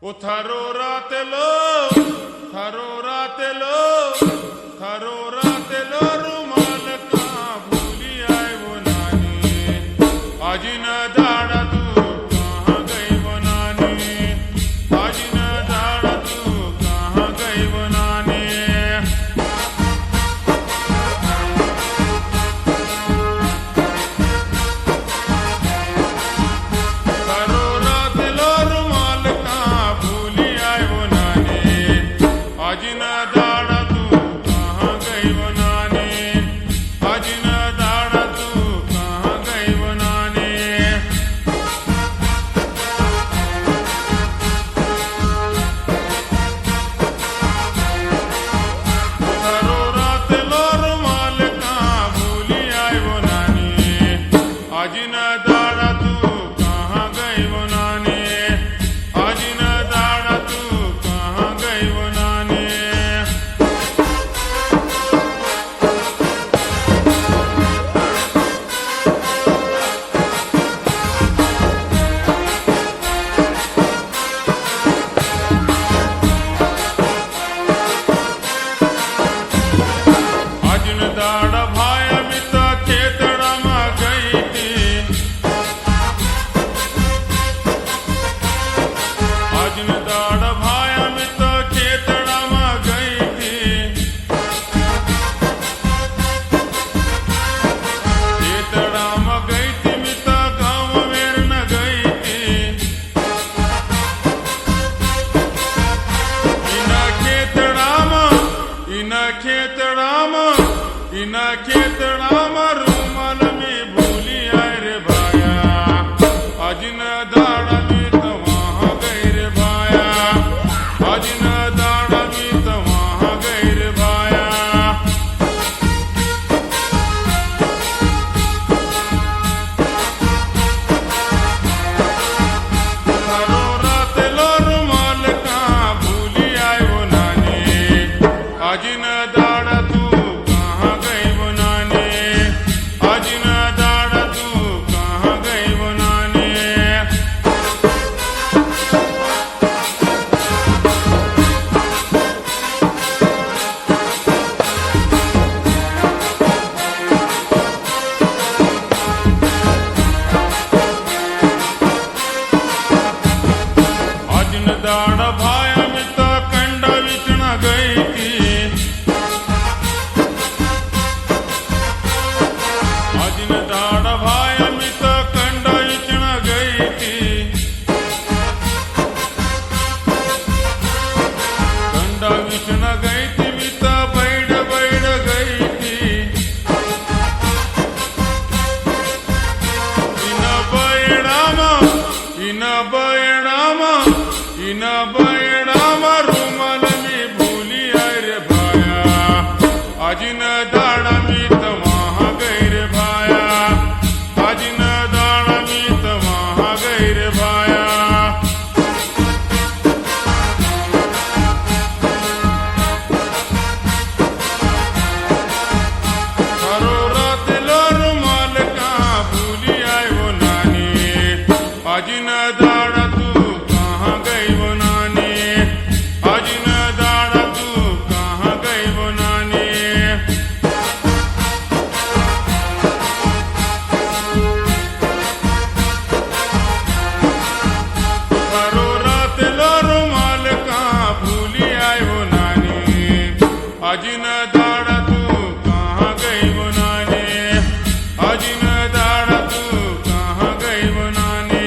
ओ थारो रातेलो रुमाल का भूली आए वो नानी, आज न दाड़ा तू कहाँ गई वो नानी, आज न दाड़ा तू कहाँ गई वो नानी। थारो रातेलो रुमाल का भूली आए वो नानी, आज न दाड़ा तू कहाँ गई वो नानी, आज न दाड़ा तू कहाँ गई वो नानी। थारो रातेलो रुमाल का भूली आए वो नानी, आज न दाड़ा तू कहाँ गई वो नानी, आज न दाड़ा तू कहाँ गई वो नानी। आज न दाड़ा भाया मिता खेतड़ा में गई थी, आज न दाड़ा भाया मिता खेतड़ा में गई थी, खेतड़ा में गई थी मिता गाँव में न गई थी। इना खेतड़ा में रूमाल में भूली आए रे भाया, आज न दाड़ा में तो वहाँ गई रे भाया, आज न दाड़ा में तो वहाँ गई रे भाया। थारो रातेलो रुमाल का भूली आए वो नानी, आज न दाड़ा तू कहाँ गई वो नानी, आज न दाड़ा तू कहाँ गई वो नानी। आज न दाड़ा भाया मिता कंडा विचना गई थी, आज न दाड़ा भाया मिता कंडा विचना गई थी, कंडा विचना गई थी मिता बैठ गई थी। इन बैणामा रूमाल में भूली आए रे भाया, आज न दाड़ा में तो वहाँ गई रे भाया, आज न दाड़ा में तो वहाँ गई रे भाया। थारो रातेलो रुमाल का भूली आए वो नानी, आज न दाड़ा तू कहाँ गई वो नानी, आज न दाड़ा तू कहाँ गई वो नानी। थारो रातेलो रुमाल का भूली आए वो नानी, आज न दाड़ा तू कहाँ गई वो नानी, आज न दाड़ा तू कहाँ गई वो नानी।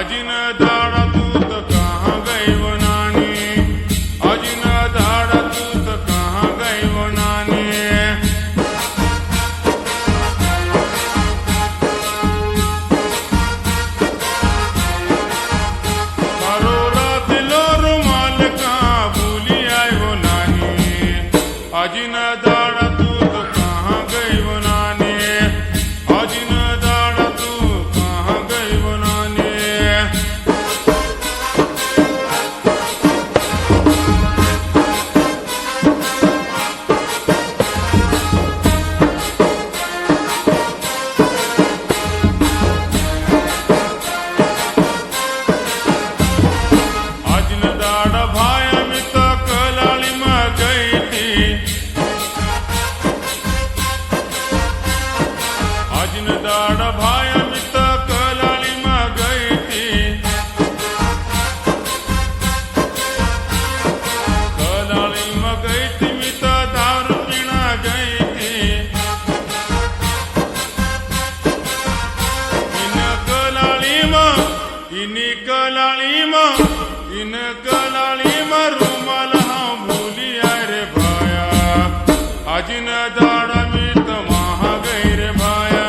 आज न दाड़ा तू तो कहाँ गई वो नानी, आज न दाड़ा तू तो कहाँ गई वो नानी। मारो रात लो रुमाल कहाँ भूली आई वो नानी, आज न दाड़ा तू तो कहाँ गई वो नानी, आज न दाड़ा तू कहाँ गई वो नानी। आज न दाड़ा भाया में तो कलाली में गई थी, आज न दाड़ा भाया में तो कलाली में गई थी, कलाली में गई थी मैं तो दारू पीना गई थी। इन कलाली में रुमाल हाँ भूली आए रे भाया, आज न दाड़ा में तो वहाँ गई रे भाया,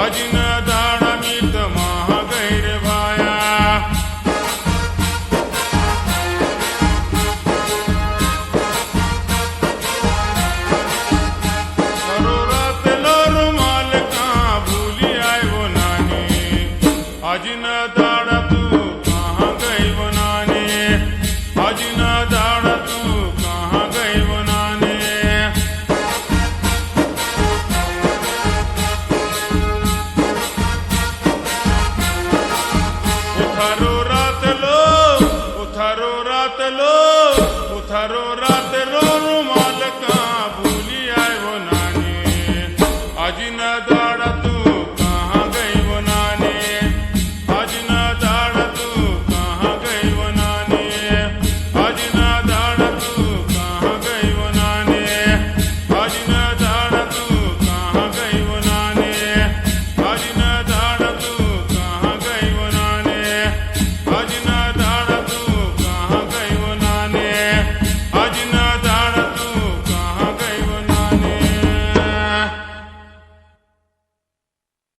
आज न दाड़ा में तो वहाँ गई रे भाया। करो रात लो रुमाल कहाँ भूली आए वो नानी, आज न दाड़ा तू कहाँ गई वो नानी, आज न दाड़ा तू कहाँ गई वो नानी। उठारो रात लो, उठारो रात लो, उठारो